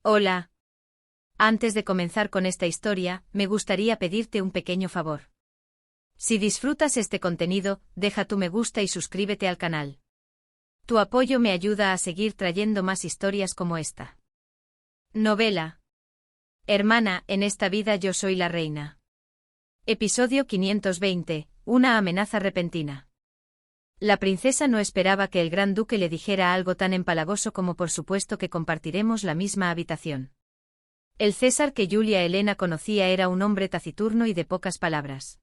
Hola. Antes de comenzar con esta historia, me gustaría pedirte un pequeño favor. Si disfrutas este contenido, deja tu me gusta y suscríbete al canal. Tu apoyo me ayuda a seguir trayendo más historias como esta. Novela. Hermana, en esta vida yo soy la reina. Episodio 520, una amenaza repentina. La princesa no esperaba que el gran duque le dijera algo tan empalagoso como por supuesto que compartiremos la misma habitación. El César que Julia Helena conocía era un hombre taciturno y de pocas palabras.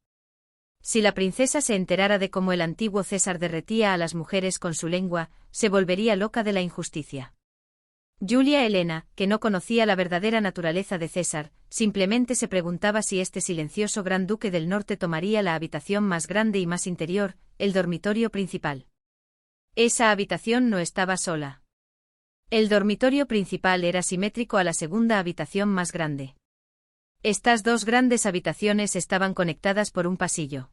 Si la princesa se enterara de cómo el antiguo César derretía a las mujeres con su lengua, se volvería loca de la injusticia. Julia Helena, que no conocía la verdadera naturaleza de César, simplemente se preguntaba si este silencioso gran duque del norte tomaría la habitación más grande y más interior, el dormitorio principal. Esa habitación no estaba sola. El dormitorio principal era simétrico a la segunda habitación más grande. Estas dos grandes habitaciones estaban conectadas por un pasillo.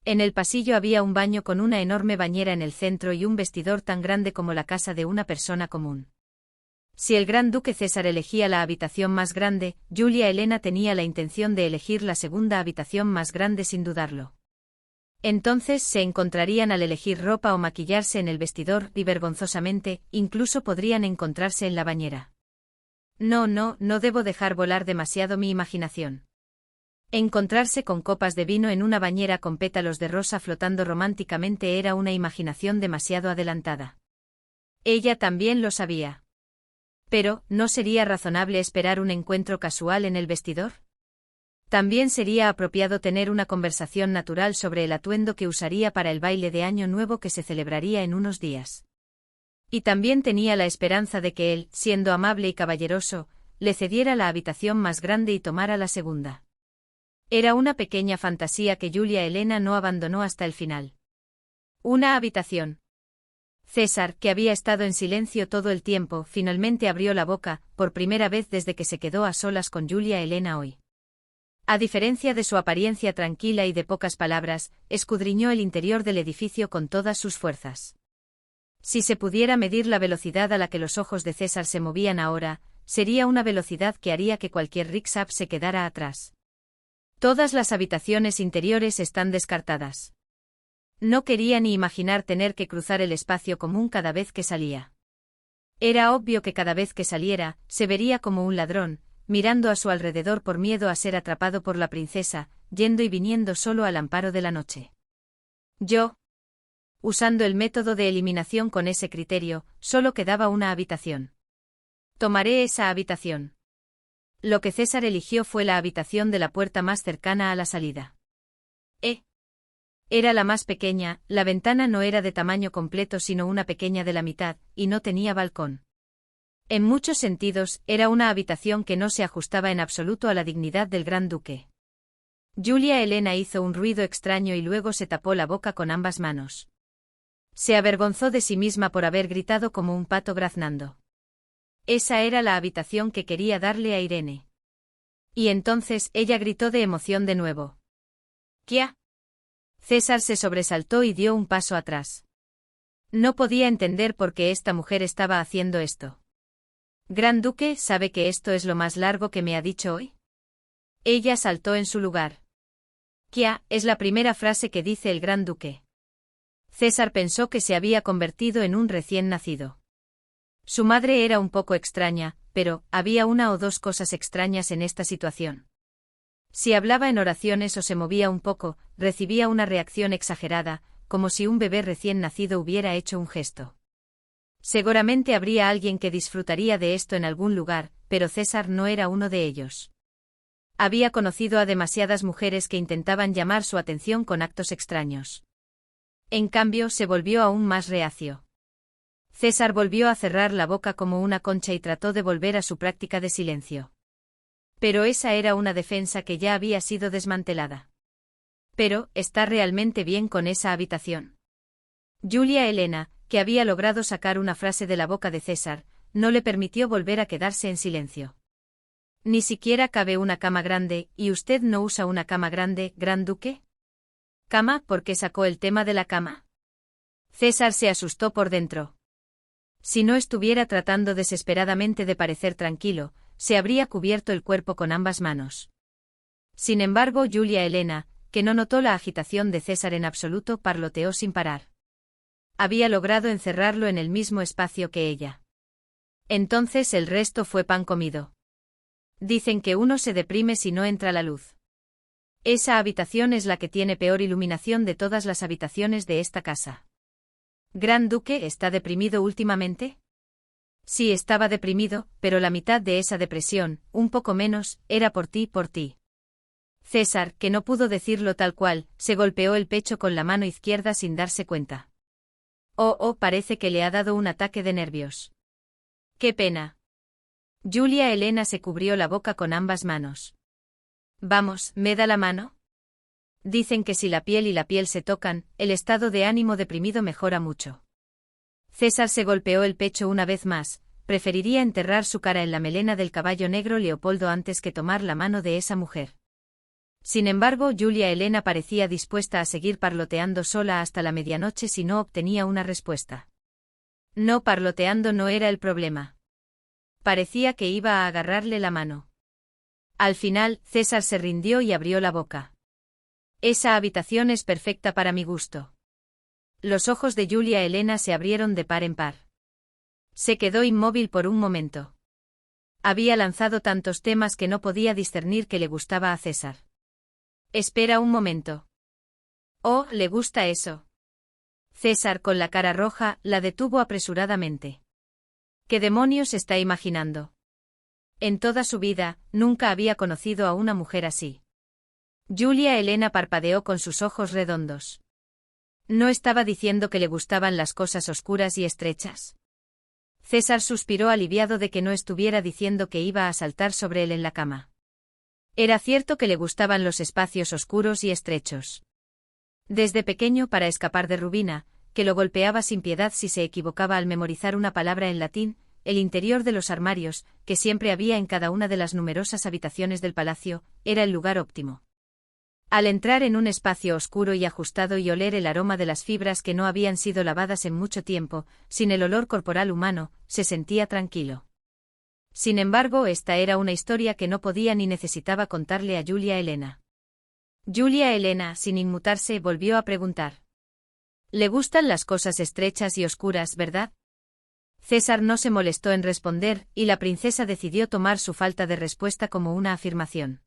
En el pasillo había un baño con una enorme bañera en el centro y un vestidor tan grande como la casa de una persona común. Si el gran duque César elegía la habitación más grande, Julia Helena tenía la intención de elegir la segunda habitación más grande sin dudarlo. Entonces se encontrarían al elegir ropa o maquillarse en el vestidor y vergonzosamente, incluso podrían encontrarse en la bañera. No debo dejar volar demasiado mi imaginación. Encontrarse con copas de vino en una bañera con pétalos de rosa flotando románticamente era una imaginación demasiado adelantada. Ella también lo sabía. Pero, ¿no sería razonable esperar un encuentro casual en el vestidor? También sería apropiado tener una conversación natural sobre el atuendo que usaría para el baile de Año Nuevo que se celebraría en unos días. Y también tenía la esperanza de que él, siendo amable y caballeroso, le cediera la habitación más grande y tomara la segunda. Era una pequeña fantasía que Julia Helena no abandonó hasta el final. Una habitación. César, que había estado en silencio todo el tiempo, finalmente abrió la boca, por primera vez desde que se quedó a solas con Julia Helena hoy. A diferencia de su apariencia tranquila y de pocas palabras, escudriñó el interior del edificio con todas sus fuerzas. Si se pudiera medir la velocidad a la que los ojos de César se movían ahora, sería una velocidad que haría que cualquier rickshaw se quedara atrás. Todas las habitaciones interiores están descartadas. No quería ni imaginar tener que cruzar el espacio común cada vez que salía. Era obvio que cada vez que saliera, se vería como un ladrón, mirando a su alrededor por miedo a ser atrapado por la princesa, yendo y viniendo solo al amparo de la noche. Yo, usando el método de eliminación con ese criterio, solo quedaba una habitación. Tomaré esa habitación. Lo que César eligió fue la habitación de la puerta más cercana a la salida. Era la más pequeña, la ventana no era de tamaño completo sino una pequeña de la mitad, y no tenía balcón. En muchos sentidos, era una habitación que no se ajustaba en absoluto a la dignidad del gran duque. Julia Helena hizo un ruido extraño y luego se tapó la boca con ambas manos. Se avergonzó de sí misma por haber gritado como un pato graznando. Esa era la habitación que quería darle a Irene. Y entonces ella gritó de emoción de nuevo. ¿Qué? César se sobresaltó y dio un paso atrás. No podía entender por qué esta mujer estaba haciendo esto. Gran duque, ¿sabe que esto es lo más largo que me ha dicho hoy? Ella saltó en su lugar. «Kia» es la primera frase que dice el gran duque. César pensó que se había convertido en un recién nacido. Su madre era un poco extraña, pero había una o dos cosas extrañas en esta situación. Si hablaba en oraciones o se movía un poco, recibía una reacción exagerada, como si un bebé recién nacido hubiera hecho un gesto. Seguramente habría alguien que disfrutaría de esto en algún lugar, pero César no era uno de ellos. Había conocido a demasiadas mujeres que intentaban llamar su atención con actos extraños. En cambio, se volvió aún más reacio. César volvió a cerrar la boca como una concha y trató de volver a su práctica de silencio. Pero esa era una defensa que ya había sido desmantelada. Pero, ¿está realmente bien con esa habitación? Julia Helena, que había logrado sacar una frase de la boca de César, no le permitió volver a quedarse en silencio. Ni siquiera cabe una cama grande, ¿y usted no usa una cama grande, gran duque? ¿Cama? ¿Por qué sacó el tema de la cama? César se asustó por dentro. Si no estuviera tratando desesperadamente de parecer tranquilo, se habría cubierto el cuerpo con ambas manos. Sin embargo, Julia Elena, que no notó la agitación de César en absoluto, parloteó sin parar. Había logrado encerrarlo en el mismo espacio que ella. Entonces el resto fue pan comido. Dicen que uno se deprime si no entra la luz. Esa habitación es la que tiene peor iluminación de todas las habitaciones de esta casa. ¿Gran Duque está deprimido últimamente? Sí, estaba deprimido, pero la mitad de esa depresión, un poco menos, era por ti, por ti. César, que no pudo decirlo tal cual, se golpeó el pecho con la mano izquierda sin darse cuenta. Parece que le ha dado un ataque de nervios. ¡Qué pena! Julia Elena se cubrió la boca con ambas manos. Vamos, ¿me da la mano? Dicen que si la piel y la piel se tocan, el estado de ánimo deprimido mejora mucho. César se golpeó el pecho una vez más, preferiría enterrar su cara en la melena del caballo negro Leopoldo antes que tomar la mano de esa mujer. Sin embargo, Julia Elena parecía dispuesta a seguir parloteando sola hasta la medianoche si no obtenía una respuesta. No, parloteando no era el problema. Parecía que iba a agarrarle la mano. Al final, César se rindió y abrió la boca. Esa habitación es perfecta para mi gusto. Los ojos de Julia Elena se abrieron de par en par. Se quedó inmóvil por un momento. Había lanzado tantos temas que no podía discernir que le gustaba a César. Espera un momento. Oh, ¿le gusta eso? César, con la cara roja, la detuvo apresuradamente. ¿Qué demonios está imaginando? En toda su vida, nunca había conocido a una mujer así. Julia Elena parpadeó con sus ojos redondos. ¿No estaba diciendo que le gustaban las cosas oscuras y estrechas? César suspiró aliviado de que no estuviera diciendo que iba a saltar sobre él en la cama. Era cierto que le gustaban los espacios oscuros y estrechos. Desde pequeño, para escapar de Rubina, que lo golpeaba sin piedad si se equivocaba al memorizar una palabra en latín, el interior de los armarios, que siempre había en cada una de las numerosas habitaciones del palacio, era el lugar óptimo. Al entrar en un espacio oscuro y ajustado y oler el aroma de las fibras que no habían sido lavadas en mucho tiempo, sin el olor corporal humano, se sentía tranquilo. Sin embargo, esta era una historia que no podía ni necesitaba contarle a Julia Elena. Julia Elena, sin inmutarse, volvió a preguntar. «Le gustan las cosas estrechas y oscuras, ¿verdad?» César no se molestó en responder, y la princesa decidió tomar su falta de respuesta como una afirmación.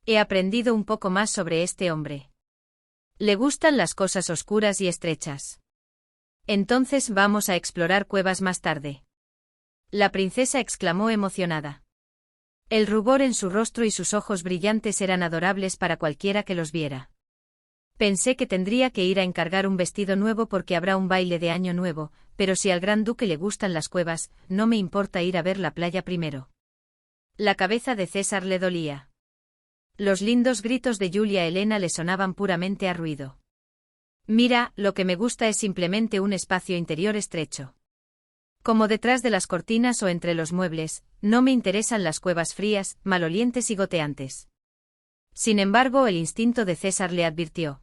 He aprendido un poco más sobre este hombre. Le gustan las cosas oscuras y estrechas. Entonces vamos a explorar cuevas más tarde. La princesa exclamó emocionada. El rubor en su rostro y sus ojos brillantes eran adorables para cualquiera que los viera. Pensé que tendría que ir a encargar un vestido nuevo porque habrá un baile de Año Nuevo, pero si al gran duque le gustan las cuevas, no me importa ir a ver la playa primero. La cabeza de César le dolía. Los lindos gritos de Julia Elena le sonaban puramente a ruido. Mira, lo que me gusta es simplemente un espacio interior estrecho. Como detrás de las cortinas o entre los muebles, no me interesan las cuevas frías, malolientes y goteantes. Sin embargo, el instinto de César le advirtió.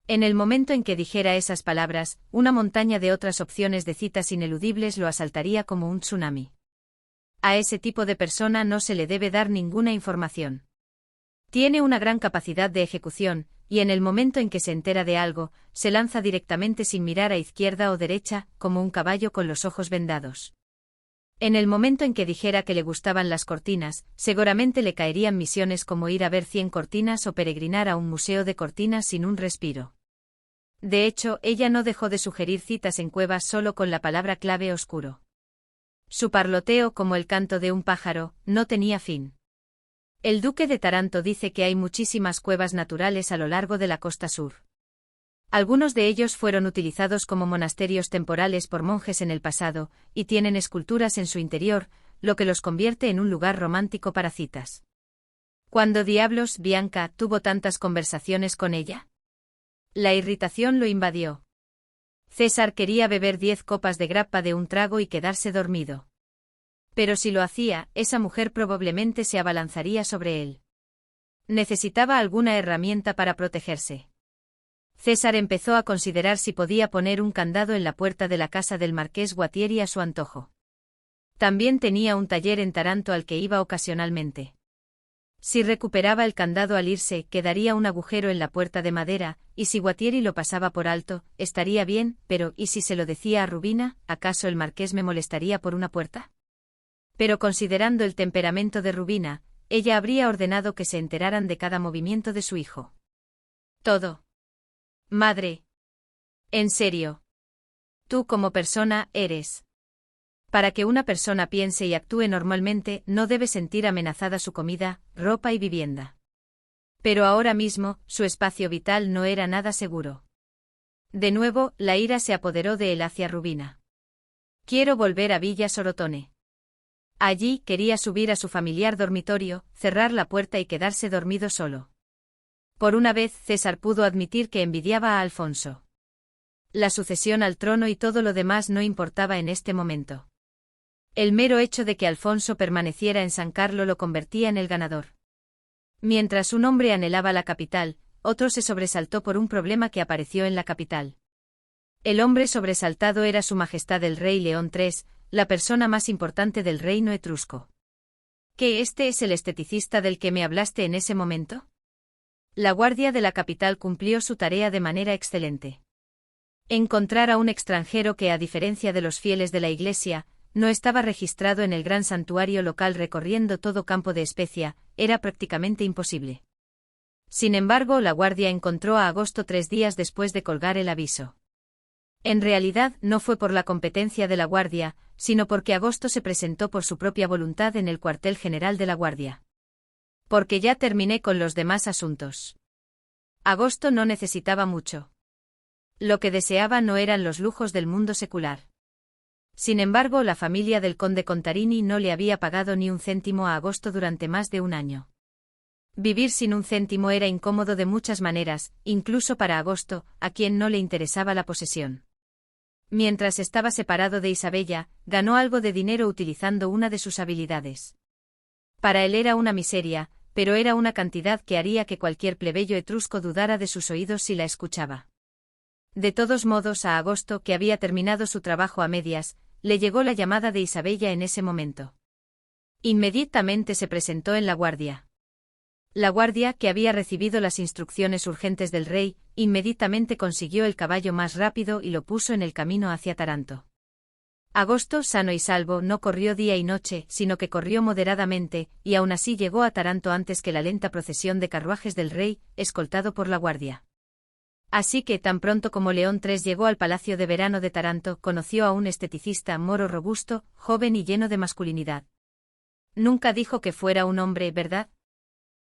En el momento en que dijera esas palabras, una montaña de otras opciones de citas ineludibles lo asaltaría como un tsunami. A ese tipo de persona no se le debe dar ninguna información. Tiene una gran capacidad de ejecución, y en el momento en que se entera de algo, se lanza directamente sin mirar a izquierda o derecha, como un caballo con los ojos vendados. En el momento en que dijera que le gustaban las cortinas, seguramente le caerían misiones como ir a ver 100 cortinas o peregrinar a un museo de cortinas sin un respiro. De hecho, ella no dejó de sugerir citas en cuevas solo con la palabra clave oscuro. Su parloteo, como el canto de un pájaro, no tenía fin. El duque de Taranto dice que hay muchísimas cuevas naturales a lo largo de la costa sur. Algunos de ellos fueron utilizados como monasterios temporales por monjes en el pasado, y tienen esculturas en su interior, lo que los convierte en un lugar romántico para citas. ¿Cuándo diablos, Bianca, tuvo tantas conversaciones con ella? La irritación lo invadió. César quería beber 10 copas de grappa de un trago y quedarse dormido. Pero si lo hacía, esa mujer probablemente se abalanzaría sobre él. Necesitaba alguna herramienta para protegerse. César empezó a considerar si podía poner un candado en la puerta de la casa del marqués Guattieri a su antojo. También tenía un taller en Taranto al que iba ocasionalmente. Si recuperaba el candado al irse, quedaría un agujero en la puerta de madera, y si Guattieri lo pasaba por alto, estaría bien, pero ¿y si se lo decía a Rubina? ¿Acaso el marqués me molestaría por una puerta? Pero considerando el temperamento de Rubina, ella habría ordenado que se enteraran de cada movimiento de su hijo. Todo. Madre. En serio. Tú como persona eres. Para que una persona piense y actúe normalmente, no debe sentir amenazada su comida, ropa y vivienda. Pero ahora mismo, su espacio vital no era nada seguro. De nuevo, la ira se apoderó de él hacia Rubina. Quiero volver a Villa Sorotone. Allí quería subir a su familiar dormitorio, cerrar la puerta y quedarse dormido solo. Por una vez César pudo admitir que envidiaba a Alfonso. La sucesión al trono y todo lo demás no importaba en este momento. El mero hecho de que Alfonso permaneciera en San Carlo lo convertía en el ganador. Mientras un hombre anhelaba la capital, otro se sobresaltó por un problema que apareció en la capital. El hombre sobresaltado era Su Majestad el Rey León III, la persona más importante del reino etrusco. ¿Qué este es el esteticista del que me hablaste en ese momento? La guardia de la capital cumplió su tarea de manera excelente. Encontrar a un extranjero que, a diferencia de los fieles de la Iglesia, no estaba registrado en el gran santuario local recorriendo todo Campo de Especia, era prácticamente imposible. Sin embargo, la guardia encontró a Agosto 3 días después de colgar el aviso. En realidad, no fue por la competencia de la guardia, sino porque Agosto se presentó por su propia voluntad en el cuartel general de la guardia. Porque ya terminé con los demás asuntos. Agosto no necesitaba mucho. Lo que deseaba no eran los lujos del mundo secular. Sin embargo, la familia del conde Contarini no le había pagado ni un céntimo a Agosto durante más de un año. Vivir sin un céntimo era incómodo de muchas maneras, incluso para Agosto, a quien no le interesaba la posesión. Mientras estaba separado de Isabella, ganó algo de dinero utilizando una de sus habilidades. Para él era una miseria, pero era una cantidad que haría que cualquier plebeyo etrusco dudara de sus oídos si la escuchaba. De todos modos, a Agosto, que había terminado su trabajo a medias, le llegó la llamada de Isabella en ese momento. Inmediatamente se presentó en la guardia. La guardia, que había recibido las instrucciones urgentes del rey, inmediatamente consiguió el caballo más rápido y lo puso en el camino hacia Taranto. Agosto, sano y salvo, no corrió día y noche, sino que corrió moderadamente, y aún así llegó a Taranto antes que la lenta procesión de carruajes del rey, escoltado por la guardia. Así que, tan pronto como León III llegó al palacio de verano de Taranto, conoció a un esteticista moro robusto, joven y lleno de masculinidad. Nunca dijo que fuera un hombre, ¿verdad?